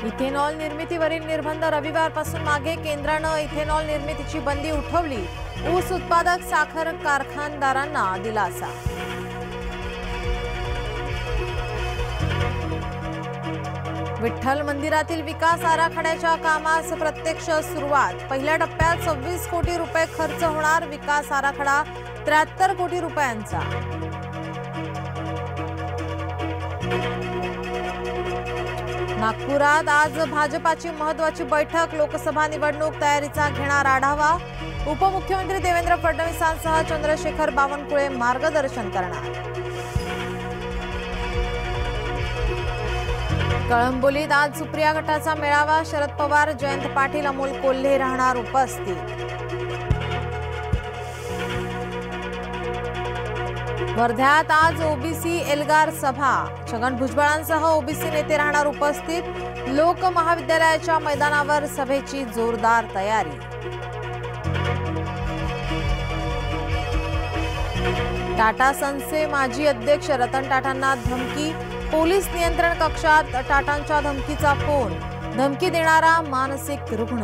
Ethanol निर्मितीवरील निर्बंध रविवारपासून मागे, केंद्रानं इथेनॉल निर्मितीची बंदी उठवली. ऊस उत्पादक साखर कारखानदारांना दिलासा. विठ्ठल मंदिरातील विकास आराखड्याच्या कामास प्रत्यक्ष सुरुवात. पहिल्या टप्प्यात 26 कोटी रुपये खर्च होणार. विकास आराखडा 73 कोटी रुपयांचा. नागपुरात आज भाजपाची महत्त्वाची बैठक. लोकसभा निवडणूक तयारीचा घेणार आढावा. उपमुख्यमंत्री देवेंद्र फडणवीसांसह चंद्रशेखर बावनकुळे मार्गदर्शन करणार. कळंबोलीत आज सुप्रिया गटाचा मेळावा. शरद पवार, जयंत पाटील, अमोल कोल्हे राहणार उपस्थित. वर्ध्यात आज ओबीसी एल्गार सभा. छगन भुजबळांसह ओबीसी नेते राहणार उपस्थित. लोक महाविद्यालयाच्या मैदानावर सभेची जोरदार तयारी. टाटा सन्सचे माजी अध्यक्ष रतन टाटांना धमकी. पोलीस नियंत्रण कक्षात टाटांच्या धमकीचा फोन. धमकी देणारा मानसिक रुग्ण.